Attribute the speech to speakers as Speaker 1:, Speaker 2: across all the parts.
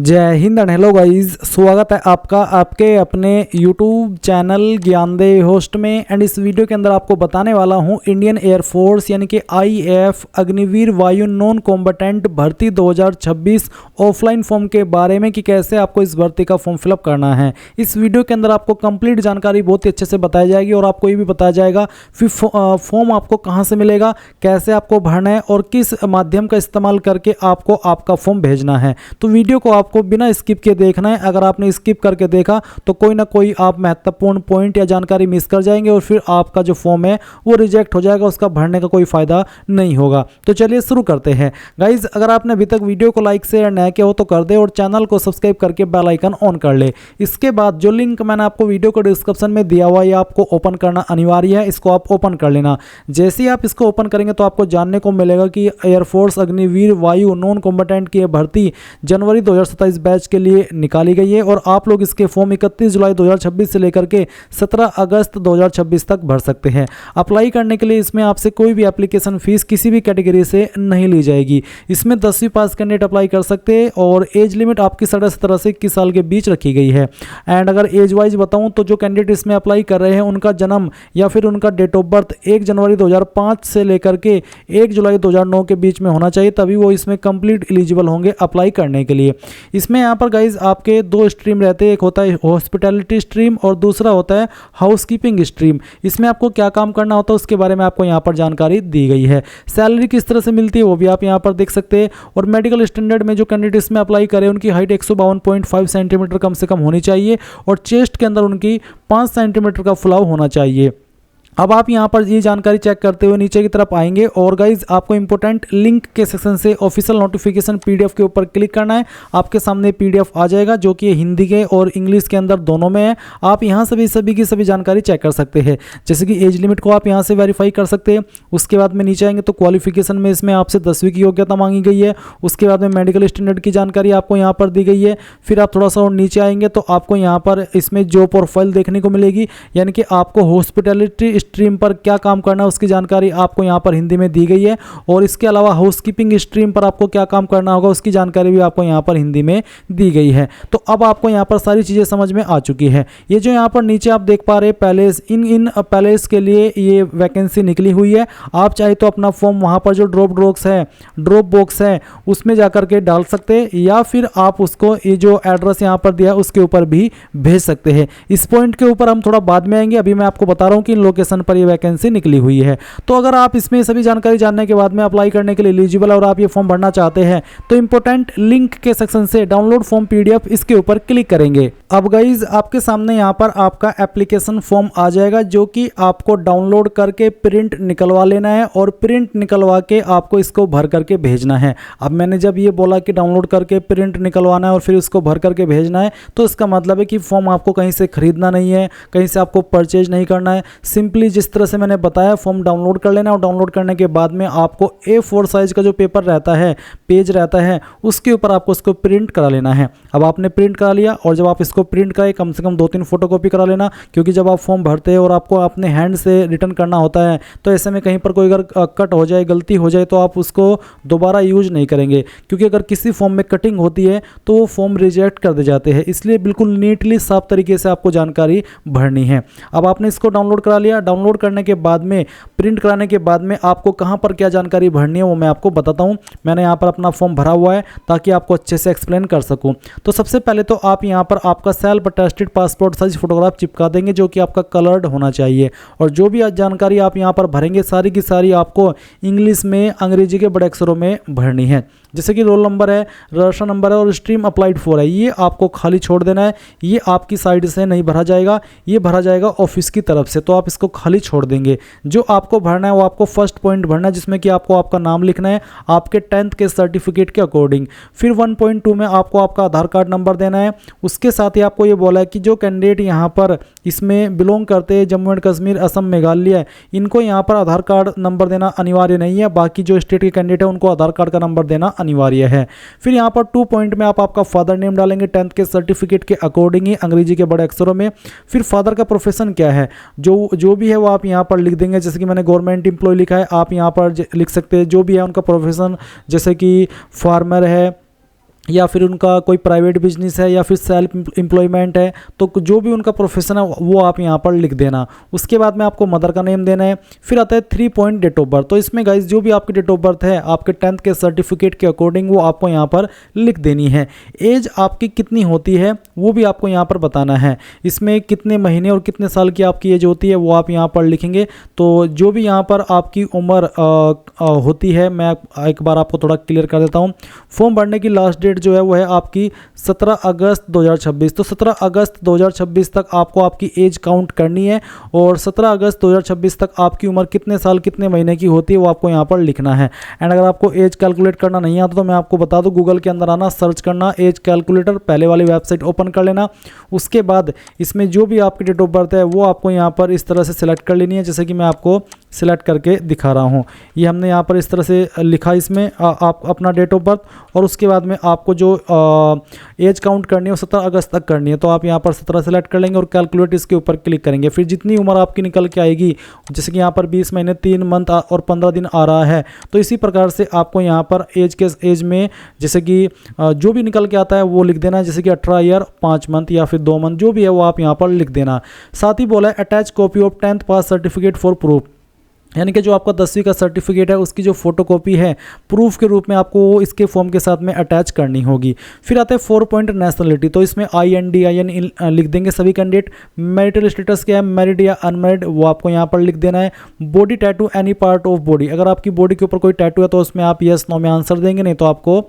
Speaker 1: जय Hind and hello guys, स्वागत है आपका आपके अपने यूट्यूब चैनल ज्ञानदेव होस्ट में। एंड इस वीडियो के अंदर आपको बताने वाला हूं इंडियन एयरफोर्स यानी कि आईएएफ अग्निवीर वायु नॉन कॉम्बेटेंट भर्ती 2026 ऑफलाइन फॉर्म के बारे में कि कैसे आपको इस भर्ती का फॉर्म फिलअप करना है। इस वीडियो के अंदर आपको कंप्लीट जानकारी बहुत ही अच्छे से बताई जाएगी और आपको ये भी बताया जाएगा फिर फॉर्म आपको कहाँ से मिलेगा, कैसे आपको भरना है और किस माध्यम का इस्तेमाल करके आपको आपका फॉर्म भेजना है। तो वीडियो को आपको बिना स्किप के देखना है। अगर आपने स्किप करके देखा तो कोई ना कोई आप महत्वपूर्ण पॉइंट या जानकारी मिस कर जाएंगे और फिर आपका जो फॉर्म है वो रिजेक्ट हो जाएगा, उसका भरने का कोई फायदा नहीं होगा। तो चलिए शुरू करते हैं। गाइज, अगर आपने अभी तक वीडियो को लाइक शेयर नया किया हो तो कर दे और चैनल को सब्सक्राइब करके बेल आइकन ऑन कर ले। इसके बाद जो लिंक मैंने आपको वीडियो को डिस्क्रिप्शन में दिया हुआ है आपको ओपन करना अनिवार्य है। इसको आप ओपन कर लेना। जैसे ही आप इसको ओपन करेंगे तो आपको जानने को मिलेगा कि एयरफोर्स अग्निवीर वायु नॉन कॉम्बेटेंट की भर्ती जनवरी 2027 बैच के लिए निकाली गई है और आप लोग इसके फॉर्म 31 जुलाई 2026 से लेकर के 17 अगस्त 2026 तक भर सकते हैं। अप्लाई करने के लिए इसमें आपसे कोई भी एप्लीकेशन फीस किसी भी कैटेगरी से नहीं ली जाएगी। इसमें 10वीं पास कैंडिडेट अप्लाई कर सकते हैं और एज लिमिट आपकी 17.5 से 21 साल के बीच रखी गई है। एंड अगर एज वाइज बताऊं तो जो कैंडिडेट इसमें अप्लाई कर रहे हैं उनका जन्म या फिर उनका डेट ऑफ बर्थ 1 जनवरी 2005 से लेकर के 1 जुलाई 2009 के बीच में होना चाहिए, तभी वो इसमें कंप्लीट एलिजिबल होंगे अप्लाई करने के लिए। इसमें यहाँ पर गाइज आपके दो स्ट्रीम रहते हैं, एक होता है हॉस्पिटैलिटी स्ट्रीम और दूसरा होता है हाउसकीपिंग स्ट्रीम। इसमें आपको क्या काम करना होता है उसके बारे में आपको यहाँ पर जानकारी दी गई है। सैलरी किस तरह से मिलती है वो भी आप यहाँ पर देख सकते हैं। और मेडिकल स्टैंडर्ड में जो कैंडिडेट इसमें अप्लाई करें उनकी हाइट 152.5 सेंटीमीटर कम से कम होनी चाहिए और चेस्ट के अंदर उनकी 5 सेंटीमीटर का फुलाव होना चाहिए। अब आप यहाँ पर ये जानकारी चेक करते हुए नीचे की तरफ आएंगे और गाइज आपको इंपॉर्टेंट लिंक के सेक्शन से ऑफिशियल नोटिफिकेशन पीडीएफ के ऊपर क्लिक करना है। आपके सामने पीडीएफ आ जाएगा जो कि हिंदी के और इंग्लिश के अंदर दोनों में है। आप यहाँ से भी सभी की सभी जानकारी चेक कर सकते हैं। जैसे कि एज लिमिट को आप यहाँ से वेरीफाई कर सकते हैं। उसके बाद में नीचे आएंगे तो क्वालिफिकेशन में इसमें आपसे 10वीं की योग्यता मांगी गई है। उसके बाद में मेडिकल स्टैंडर्ड की जानकारी आपको यहाँ पर दी गई है। फिर आप थोड़ा सा और नीचे आएंगे तो आपको यहाँ पर इसमें जॉब प्रोफाइल देखने को मिलेगी, यानी कि आपको हॉस्पिटैलिटी स्ट्रीम पर क्या काम करना है उसकी जानकारी आपको यहाँ पर हिंदी में दी गई है। और इसके अलावा हाउसकीपिंग स्ट्रीम पर आपको क्या काम करना होगा उसकी जानकारी भी आपको यहाँ पर हिंदी में दी गई है। तो अब आपको यहाँ पर सारी चीज़ें समझ में आ चुकी है। ये जो यहाँ पर नीचे आप देख पा रहे हैं पैलेस, इन पैलेस के लिए ये वैकेंसी निकली हुई है। आप चाहे तो अपना फॉर्म वहाँ पर जो ड्रॉप बॉक्स है उसमें जाकर के डाल सकते हैं या फिर आप उसको ये जो एड्रेस यहाँ पर दिया उसके ऊपर भी भेज सकते हैं। इस पॉइंट के ऊपर हम थोड़ा बाद में आएंगे। अभी मैं आपको बता रहा हूँ कि लोकेशन पर ये वैकेंसी निकली हुई है। तो अगर आप इसमें सभी जानकारी जानने के बाद में अप्लाई करने के लिए एलिजिबल और आप ये फॉर्म भरना चाहते हैं तो इंपॉर्टेंट लिंक के सेक्शन से डाउनलोड फॉर्म पीडीएफ इसके ऊपर क्लिक करेंगे। अब गाइज आपके सामने यहाँ पर आपका एप्लीकेशन फॉर्म आ जाएगा जो कि आपको डाउनलोड करके प्रिंट निकलवा लेना है और प्रिंट निकलवा के आपको इसको भर करके भेजना है। अब मैंने जब ये बोला कि डाउनलोड करके प्रिंट निकलवाना है और फिर इसको भर करके भेजना है तो इसका मतलब है कि फॉर्म आपको कहीं से खरीदना नहीं है, कहीं से आपको परचेज नहीं करना है। सिंपली जिस तरह से मैंने बताया फॉर्म डाउनलोड कर लेना और डाउनलोड करने के बाद में आपको A4 साइज का जो पेपर रहता है, पेज रहता है, उसके ऊपर आपको इसको प्रिंट करा लेना है। अब आपने प्रिंट करा लिया और जब आप इसको प्रिंट कराए कम से कम 2-3 फोटोकॉपी करा लेना, क्योंकि जब आप फॉर्म भरते हैं और आपको अपने हैंड से रिटर्न करना होता है तो ऐसे में कहीं पर कोई अगर कट हो जाए, गलती हो जाए तो आप उसको दोबारा यूज नहीं करेंगे, क्योंकि अगर किसी फॉर्म में कटिंग होती है तो वो फॉर्म रिजेक्ट कर दे जाते हैं। इसलिए बिल्कुल नीटली साफ तरीके से आपको जानकारी भरनी है। अब आपने इसको डाउनलोड करा लिया। डाउनलोड करने के बाद में प्रिंट कराने के बाद में आपको कहां पर क्या जानकारी भरनी है वो मैं आपको बताता हूं। मैंने यहां पर अपना फॉर्म भरा हुआ है ताकि आपको अच्छे से एक्सप्लेन कर सकूं। तो सबसे पहले तो आप यहां पर आपका self attested passport size photograph चिपका देंगे जो कि आपका कलर्ड होना चाहिए। और जो भी जानकारी आप यहां पर भरेंगे सारी की सारी आपको इंग्लिश में, अंग्रेजी के बड़े अक्षरों में भरनी है। जैसे कि रोल नंबर है, रजिस्टर नंबर है और स्ट्रीम अप्लाइड फॉर है, ये आपको खाली छोड़ देना है। ये आपकी साइड से नहीं भरा जाएगा, ये भरा जाएगा ऑफिस की तरफ से, तो आप इसको खाली छोड़ देंगे। जो आपको भरना है वो आपको फर्स्ट पॉइंट भरना है जिसमें कि आपको आपका नाम लिखना है आपके 10th के सर्टिफिकेट के अकॉर्डिंग। फिर 1.2 में आपको आपका आधार कार्ड नंबर देना है। उसके साथ ही आपको ये बोला है कि जो कैंडिडेट यहाँ पर इसमें बिलोंग करते हैं जम्मू एंड कश्मीर, असम, मेघालय, इनको यहाँ पर आधार कार्ड नंबर देना अनिवार्य नहीं है। बाकी जो स्टेट के कैंडिडेट है उनको आधार कार्ड का नंबर देना अनिवार्य है। फिर यहाँ पर 2 पॉइंट में आप आपका फादर नेम डालेंगे 10th के सर्टिफिकेट के अकॉर्डिंग ही, अंग्रेजी के बड़े अक्षरों में। फिर फादर का प्रोफेशन क्या है, जो भी है वो आप यहाँ पर लिख देंगे। जैसे कि मैंने गवर्नमेंट एम्प्लॉय लिखा है, आप यहाँ पर लिख सकते हैं जो भी है उनका प्रोफेशन, जैसे कि फार्मर है, या फिर उनका कोई प्राइवेट बिजनेस है या फिर सेल्फ एम्प्लॉयमेंट है, तो जो भी उनका प्रोफेशन है वो आप यहाँ पर लिख देना। उसके बाद में आपको मदर का नेम देना है। फिर आता है 3 पॉइंट डेट ऑफ बर्थ। तो इसमें गाइज जो भी आपकी डेट ऑफ बर्थ है आपके 10th के सर्टिफिकेट के अकॉर्डिंग वो आपको यहाँ पर लिख देनी है। एज आपकी कितनी होती है वो भी आपको यहाँ पर बताना है। इसमें कितने महीने और कितने साल की आपकी एज होती है वो आप यहाँ पर लिखेंगे। तो जो भी यहाँ पर आपकी उम्र होती है, मैं एक बार आपको थोड़ा क्लियर कर देता हूँ। फॉर्म भरने की लास्ट डेट जो है वो है आपकी 17 अगस्त 2026। तो 17 अगस्त 2026 तक आपको आपकी एज काउंट करनी है और 17 अगस्त 2026 तक आपकी उम्र कितने साल कितने महीने की होती है वो आपको यहाँ पर लिखना है। एंड अगर आपको एज कैलकुलेट करना नहीं आता तो मैं आपको बता दूं, गूगल के अंदर आना, सर्च करना एज कैलकुलेटर, पहले वाली वेबसाइट ओपन कर लेना। उसके बाद इसमें जो भी आपकी डेट ऑफ बर्थ है वो आपको यहाँ पर इस तरह से सिलेक्ट कर लेनी है, जैसे कि मैं आपको सिलेक्ट करके दिखा रहा हूँ। ये हमने यहाँ पर इस तरह से लिखा इसमें आप अपना डेट ऑफ बर्थ, और उसके बाद में आपको जो एज काउंट करनी है वो 17 अगस्त तक करनी है। तो आप यहाँ पर 17 सेलेक्ट कर लेंगे और कैलकुलेट इसके ऊपर क्लिक करेंगे। फिर जितनी उम्र आपकी निकल के आएगी, जैसे कि यहाँ पर 20 महीने 3 मंथ और 15 दिन आ रहा है, तो इसी प्रकार से आपको यहाँ पर एज में जैसे कि जो भी निकल के आता है वो लिख देना है। जैसे कि 18 ईयर 5 मंथ या फिर 2 मंथ जो भी है वो आप यहाँ पर लिख देना। साथ ही बोला है attach copy of 10th pass certificate for proof, यानी कि जो आपका 10वीं का सर्टिफिकेट है उसकी जो फोटोकॉपी है प्रूफ के रूप में आपको वो इसके फॉर्म के साथ में अटैच करनी होगी। फिर आता है 4 पॉइंट नेशनलिटी। तो इसमें IN लिख देंगे सभी कैंडिडेट। मैरिटल स्टेटस क्या है, मैरिड या अनमैरिड, वो आपको यहाँ पर लिख देना है। Body tattoo any part of body, अगर आपकी बॉडी के ऊपर कोई टैटू है तो उसमें आप यस नो में आंसर देंगे, नहीं तो आपको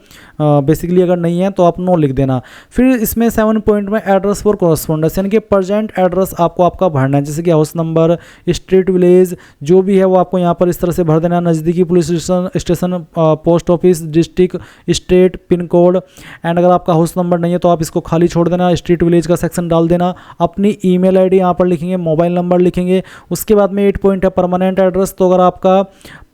Speaker 1: बेसिकली अगर नहीं है तो आप नो लिख देना। फिर इसमें 7 पॉइंट में एड्रेस फॉर कॉरस्पॉन्डेंस, यानी कि प्रेजेंट एड्रेस आपको आपका भरना है, जैसे कि हाउस नंबर, स्ट्रीट, विलेज जो भी है वो आपको यहाँ पर इस तरह से भर देना। नज़दीकी police station, post office, district, state, pin code. And अगर आपका हाउस नंबर नहीं है तो आप इसको खाली छोड़ देना, स्ट्रीट विलेज का सेक्शन डाल देना। अपनी ईमेल आईडी यहाँ पर लिखेंगे, मोबाइल नंबर लिखेंगे। उसके बाद में 8 पॉइंट है परमानेंट एड्रेस। तो अगर आपका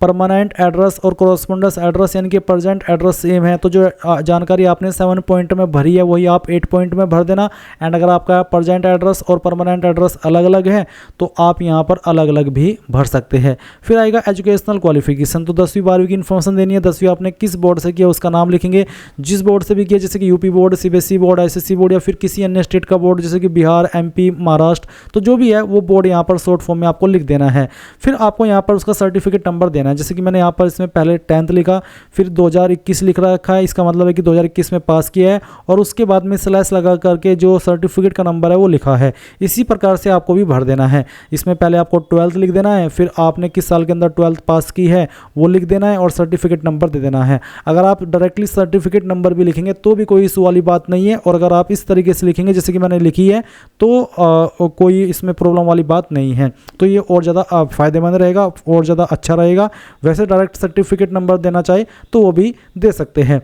Speaker 1: परमानेंट एड्रेस और कॉरस्पॉन्डेंस एड्रेस यानी कि प्रेजेंट एड्रेस सेम है तो जो जानकारी आपने 7 पॉइंट में भरी है वही आप 8 पॉइंट में भर देना। एंड अगर आपका प्रेजेंट एड्रेस और परमानेंट एड्रेस अलग अलग है तो आप यहाँ पर अलग अलग भी भर सकते हैं। फिर आएगा एजुकेशनल क्वालिफिकेशन। तो 10वीं 12वीं की इन्फॉर्मेशन देनी है। 10वीं आपने किस बोर्ड से किया उसका नाम लिखेंगे, जिस बोर्ड से भी किया, जैसे कि UP board, CBSE board, ICSE board या फिर किसी अन्य स्टेट का बोर्ड जैसे कि बिहार, MP, महाराष्ट्र, तो जो भी है वो बोर्ड यहाँ पर शॉर्ट फॉर्म में आपको लिख देना है। फिर आपको यहाँ पर उसका सर्टिफिकेट नंबर देना है, जैसे कि मैंने यहाँ पर इसमें पहले 10th लिखा, फिर 2021 लिख रखा है, इसका मतलब है कि 2021 में पास किया है, और उसके बाद में स्लैश लगा करके जो सर्टिफिकेट का नंबर है वो लिखा है। इसी प्रकार से आपको भी भर देना है। इसमें पहले आपको 12th लिख देना है, फिर आपने किस साल के अंदर 12th पास की है वो लिख देना है और सर्टिफिकेट नंबर दे देना है। अगर आप डायरेक्टली सर्टिफिकेट नंबर भी लिखेंगे तो भी कोई इशू वाली बात नहीं है, और अगर आप इस तरीके से लिखेंगे जैसे कि मैंने लिखी है तो कोई इसमें प्रॉब्लम वाली बात नहीं है। तो ये और ज़्यादा फ़ायदेमंद रहेगा, और ज़्यादा अच्छा रहेगा। वैसे डायरेक्ट सर्टिफिकेट नंबर देना चाहे तो वो भी दे सकते हैं।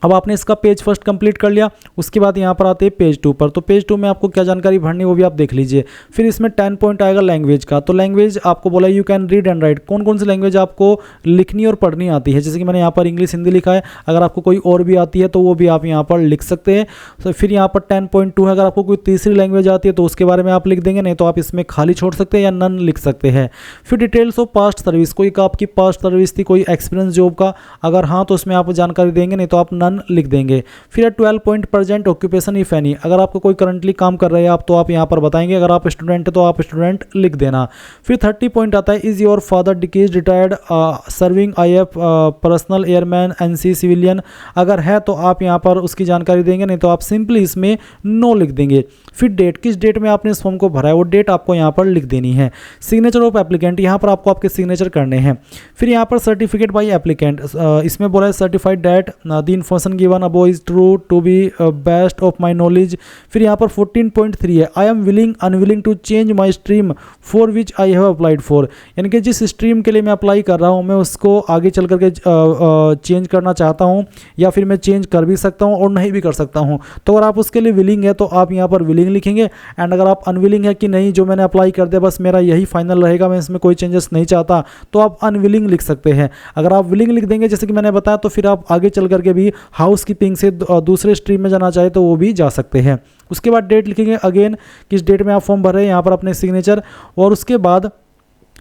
Speaker 1: अब आपने इसका पेज फर्स्ट कंप्लीट कर लिया, उसके बाद यहाँ पर आते हैं पेज 2 पर। तो पेज 2 में आपको क्या जानकारी भरनी है वो भी आप देख लीजिए। फिर इसमें 10 पॉइंट आएगा लैंग्वेज का। तो लैंग्वेज आपको बोला you can read and right, कौन कौन सी लैंग्वेज आपको लिखनी और पढ़नी आती है, जैसे कि मैंने यहाँ पर इंग्लिश, हिंदी लिखा है। अगर आपको कोई और भी आती है तो वो भी आप यहाँ पर लिख सकते हैं। तो फिर यहाँ पर 10.2 है, अगर आपको कोई तीसरी लैंग्वेज आती है तो उसके बारे में आप लिख देंगे, नहीं तो आप इसमें खाली छोड़ सकते हैं या नन लिख सकते हैं। फिर डिटेल्स ऑफ पास्ट सर्विस, कोई आपकी पास्ट सर्विस थी, कोई एक्सपीरियंस जॉब का, अगर हाँ तो उसमें आप जानकारी देंगे, नहीं तो आप नन लिख देंगे। फिर 12 point present occupation if any, अगर आपको कोई करंटली काम कर रहे हैं आप तो आप यहाँ पर बताएंगे, अगर आप स्टूडेंट है तो आप स्टूडेंट लिख देना। फिर 30 पॉइंट आता है is your father decays retired serving IF personal airman NC civilian, अगर है तो आप यहाँ पर उसकी जानकारी देंगे, नहीं तो आप सिंपली इसमें नो लिख देंगे। फिर डेट, किस डेट में आपने इस फॉर्म को भरा है वो डेट आपको यहाँ पर लिख देनी है। सिग्नेचर ऑफ एप्लीकेंट, यहाँ पर आपको आपके सिग्नेचर करने हैं। फिर यहाँ पर सर्टिफिकेट बाई एप्लीकेंट, इसमें बोला है certified that the information given above is true to be best of my knowledge. फिर यहाँ पर 14.3 है I am willing unwilling to change my stream for which I have applied for, यानी कि जिस स्ट्रीम के लिए मैं अप्लाई कर रहा हूँ मैं उसको आगे चल करके चेंज करना चाहता हूँ, या फिर मैं चेंज कर भी सकता हूँ और नहीं भी कर सकता हूँ। तो अगर आप उसके लिए विलिंग है तो आप यहाँ पर विलिंग लिखेंगे। एंड अगर आप अनविलिंग है कि नहीं जो मैंने अप्लाई कर दिया बस मेरा यही फाइनल रहेगा, मैं इसमें कोई चेंजेस नहीं चाहता, तो आप अनविलिंग लिख सकते हैं। अगर आप विलिंग लिख देंगे जैसे कि मैंने बताया तो फिर आप आगे चल करके भी हाउस कीपिंग से दूसरे स्ट्रीम में जाना चाहे तो वो भी जा सकते हैं। उसके बाद डेट लिखेंगे, अगेन किस डेट में आप फॉर्म भर रहे हैं, यहाँ पर अपने सिग्नेचर, और उसके बाद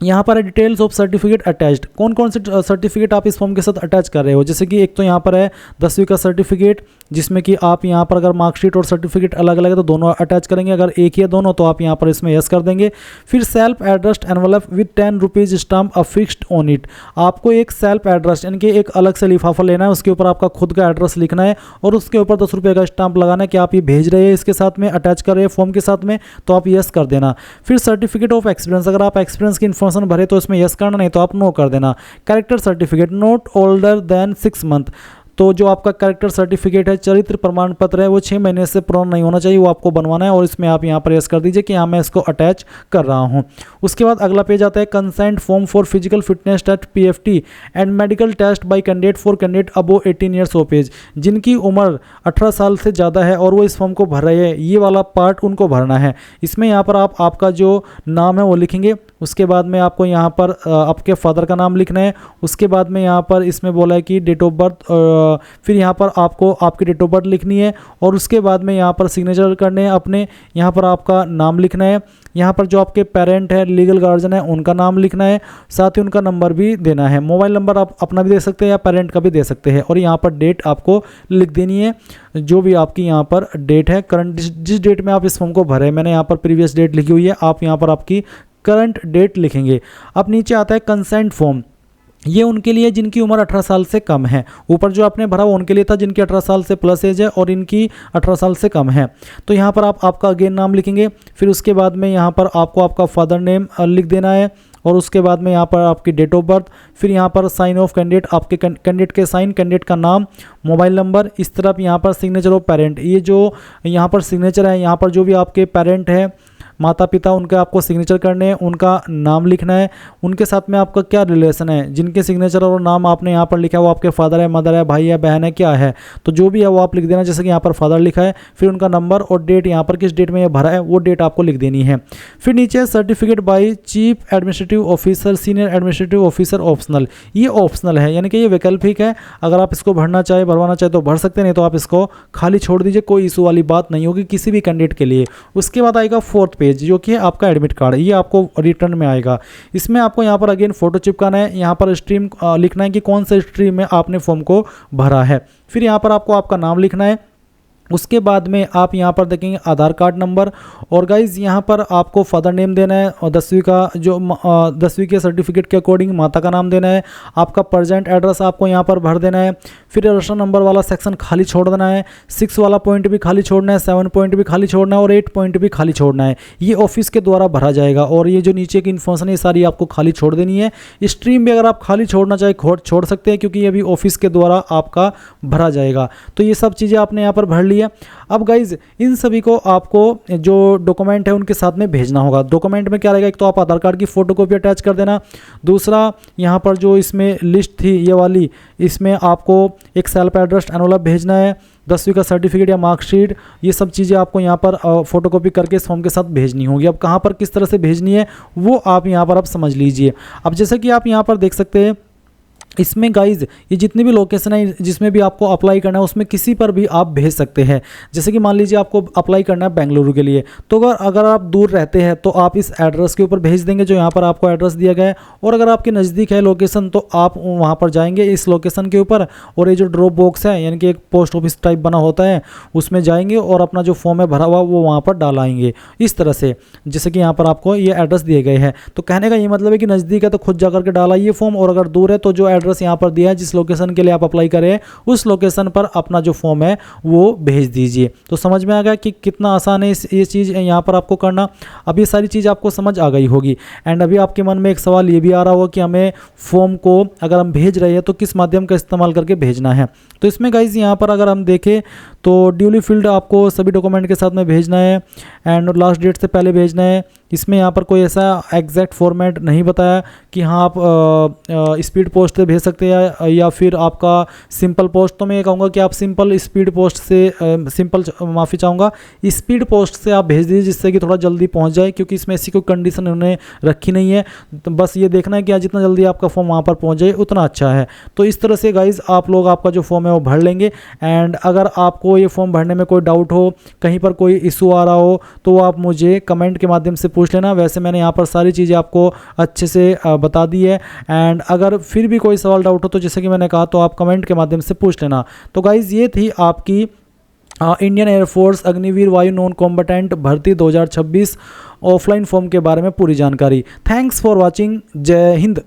Speaker 1: यहाँ पर है डिटेल्स ऑफ सर्टिफिकेट अटैच्ड, कौन कौन से सर्टिफिकेट आप इस फॉर्म के साथ अटैच कर रहे हो। जैसे कि एक तो यहाँ पर है 10वीं का सर्टिफिकेट, जिसमें कि आप यहाँ पर अगर मार्कशीट और सर्टिफिकेट अलग अलग है तो दोनों अटैच करेंगे, अगर एक ही है दोनों तो आप यहाँ पर इसमें यस कर देंगे। फिर self addressed envelope with 10 rupees stamp affixed on it, आपको एक सेल्फ एड्रेस यानी कि एक अलग से लिफाफा लेना है, उसके ऊपर आपका खुद का एड्रेस लिखना है और उसके ऊपर 10 रुपये का स्टाम्प लगाना है कि आप ये भेज रहे हैं इसके साथ में, अटैच कर रहे हैं फॉर्म के साथ में, तो आप यस कर देना। फिर सर्टिफिकेट ऑफ एक्सपीरियंस, अगर आप एक्सपीरियंस की इन्फॉर्मेशन भरे तो इसमें यस करना, नहीं तो आप नो कर देना। Character certificate not older than 6 month, तो जो आपका कैरेक्टर सर्टिफिकेट है, चरित्र प्रमाण पत्र है, वो 6 महीने से पुराना नहीं होना चाहिए, वो आपको बनवाना है और इसमें आप यहाँ पर यस कर दीजिए कि हाँ मैं इसको अटैच कर रहा हूँ। उसके बाद अगला पेज आता है consent form for physical fitness test PFT and medical test by candidate for candidate above 18 years of age, जिनकी उम्र 18 साल से ज़्यादा है और वो इस फॉर्म को भर रहे हैं, ये वाला पार्ट उनको भरना है। इसमें यहाँ पर आप आपका जो नाम है वो लिखेंगे, उसके बाद में आपको यहाँ पर आपके फादर का नाम लिखना है, उसके बाद में यहाँ पर इसमें बोला है कि डेट ऑफ बर्थ, फिर यहाँ पर आपको आपकी डेट ऑफ बर्थ लिखनी है और उसके बाद में यहाँ पर सिग्नेचर करने हैं अपने, यहाँ पर आपका नाम लिखना है, यहाँ पर जो आपके पेरेंट है लीगल गार्जियन है उनका नाम लिखना है, साथ ही उनका नंबर भी देना है। मोबाइल नंबर आप अपना भी दे सकते हैं या पेरेंट का भी दे सकते हैं और यहाँ पर डेट आपको लिख देनी है, जो भी आपकी यहाँ पर डेट है करंट, जिस डेट में आप इस फॉर्म को भरे, मैंने यहाँ पर प्रीवियस डेट लिखी हुई है, आप यहाँ पर आपकी करंट डेट लिखेंगे। अब नीचे आता है कंसेंट फॉर्म, ये उनके लिए जिनकी उम्र 18 साल से कम है, ऊपर जो आपने भरा वो उनके लिए था जिनकी 18 साल से प्लस एज है और इनकी 18 साल से कम है। तो यहाँ पर आप आपका अगेन नाम लिखेंगे, फिर उसके बाद में यहाँ पर आपको आपका फादर नेम लिख देना है और उसके बाद में यहाँ पर आपकी डेट ऑफ बर्थ, फिर यहाँ पर साइन ऑफ कैंडिडेट, आपके कैंडिडेट के साइन, कैंडिडेट का नाम, मोबाइल नंबर, इस तरफ यहाँ पर सिग्नेचर ऑफ पेरेंट, ये जो यहाँ पर सिग्नेचर है, यहाँ पर जो भी आपके पेरेंट है माता पिता उनके आपको सिग्नेचर करने हैं, उनका नाम लिखना है, उनके साथ में आपका क्या रिलेशन है, जिनके सिग्नेचर और नाम आपने यहाँ पर लिखा है वो आपके फादर है, मदर है, भाई है, बहन है, क्या है, तो जो भी है वो आप लिख देना। जैसे कि यहाँ पर फादर लिखा है, फिर उनका नंबर और डेट, यहाँ पर किस डेट में ये भरा है वो डेट आपको लिख देनी है। फिर नीचे certificate by chief administrative officer, senior administrative officer optional, ये ऑप्शनल है यानी कि ये वैकल्पिक है, अगर आप इसको भरना चाहे भरवाना चाहे तो भर सकते हैं, नहीं तो आप इसको खाली छोड़ दीजिए, कोई इशू वाली बात नहीं होगी किसी भी कैंडिडेट के लिए। उसके बाद आएगा 4th पेज जो कि आपका एडमिट कार्ड, ये आपको रिटर्न में आएगा। इसमें आपको यहाँ पर अगेन फोटो चिपकाना है, यहाँ पर स्ट्रीम लिखना है कि कौन सा स्ट्रीम में आपने फॉर्म को भरा है, फिर यहाँ पर आपको आपका नाम लिखना है, उसके बाद में आप यहाँ पर देखेंगे आधार कार्ड नंबर और गाइज यहाँ पर आपको फादर नेम देना है और 10वीं का जो 10वीं के सर्टिफिकेट के अकॉर्डिंग माता का नाम देना है, आपका प्रेजेंट एड्रेस आपको यहाँ पर भर देना है, फिर रजिस्टर नंबर वाला सेक्शन खाली छोड़ देना है, 6 वाला पॉइंट भी खाली छोड़ना है, 7 पॉइंट भी खाली छोड़ना है और 8 पॉइंट भी खाली छोड़ना है, ये ऑफिस के द्वारा भरा जाएगा और ये जो नीचे की इन्फॉर्मेशन है सारी आपको खाली छोड़ देनी है। स्ट्रीम भी अगर आप खाली छोड़ना चाहे छोड़ सकते हैं क्योंकि ये भी ऑफिस के द्वारा आपका भरा जाएगा। तो ये सब चीज़ें आपने यहाँ पर भर ली है। अब गाइज इन सभी को आपको जो डॉक्यूमेंट है उनके साथ में भेजना होगा। डॉक्यूमेंट में क्या रहेगा, एक तो आप आधार कार्ड की फोटोकॉपी अटैच कर देना, दूसरा यहाँ पर जो इसमें लिस्ट थी ये वाली, इसमें आपको एक सेल्फ एड्रेस्ड एनवलप भेजना है, 10वीं का सर्टिफिकेट या मार्कशीट, ये सब चीज़ें आपको यहाँ पर फोटोकॉपी करके इस फॉर्म के साथ भेजनी होगी। अब कहाँ पर किस तरह से भेजनी है वो आप यहाँ पर आप समझ लीजिए। अब जैसे कि आप यहाँ पर देख सकते हैं इसमें गाइज ये जितनी भी लोकेशन है जिसमें भी आपको अप्लाई करना है उसमें किसी पर भी आप भेज सकते हैं। जैसे कि मान लीजिए आपको अप्लाई करना है बेंगलुरु के लिए, तो अगर आप दूर रहते हैं तो आप इस एड्रेस के ऊपर भेज देंगे जो यहाँ पर आपको एड्रेस दिया गया है, और अगर आपके नज़दीक है लोकेशन तो आप वहाँ पर जाएंगे इस लोकेशन के ऊपर और ये जो ड्रॉप बॉक्स है यानी कि एक पोस्ट ऑफिस टाइप बना होता है उसमें जाएंगे और अपना जो फॉर्म है भरा हुआ वो वहाँ पर डालाएंगे इस तरह से, जैसे कि यहाँ पर आपको ये एड्रेस दिए गए हैं। तो कहने का ये मतलब है कि नज़दीक है तो खुद जा करके डालाइए फॉर्म, और अगर दूर है तो जो एड्रेस यहाँ पर दिया है जिस लोकेशन के लिए आप अप्लाई करें उस लोकेशन पर अपना जो फॉर्म है वो भेज दीजिए। तो समझ में आ गया कि कितना आसान है ये चीज़ यहाँ पर आपको करना। अब ये सारी चीज़ आपको समझ आ गई होगी। एंड अभी आपके मन में एक सवाल ये भी आ रहा होगा कि हमें फॉर्म को अगर हम भेज रहे हैं तो किस माध्यम का इस्तेमाल करके भेजना है। तो इसमें गाइज यहाँ पर अगर हम देखें तो ड्यूली फिल्ड आपको सभी डॉक्यूमेंट के साथ में भेजना है एंड लास्ट डेट से पहले भेजना है। इसमें यहाँ पर कोई ऐसा एग्जैक्ट फॉर्मेट नहीं बताया कि हाँ आप स्पीड पोस्ट से भेज सकते हैं या फिर आपका सिंपल पोस्ट। तो मैं ये कहूँगा कि आप सिंपल स्पीड पोस्ट से माफ़ी चाहूँगा स्पीड पोस्ट से आप भेज दीजिए जिससे कि थोड़ा जल्दी पहुँच जाए, क्योंकि इसमें ऐसी कोई कंडीशन उन्होंने रखी नहीं है। तो बस ये देखना है कि जितना जल्दी आपका फॉर्म वहाँ पर पहुँच जाए उतना अच्छा है। तो इस तरह से गाइज आप लोग आपका जो फॉर्म है वो भर लेंगे। एंड अगर आपको आपको ये फॉर्म भरने में कोई डाउट हो, कहीं पर कोई इशू आ रहा हो, तो वो आप मुझे कमेंट के माध्यम से पूछ लेना। वैसे मैंने यहाँ पर सारी चीज़ें आपको अच्छे से बता दी है। एंड अगर फिर भी कोई सवाल डाउट हो तो जैसे कि मैंने कहा, तो आप कमेंट के माध्यम से पूछ लेना। तो गाइज़ ये थी आपकी इंडियन एयरफोर्स अग्निवीर वायु नॉन कॉम्बटेंट भर्ती 2026 ऑफलाइन फॉर्म के बारे में पूरी जानकारी। Thanks for watching. जय हिंद।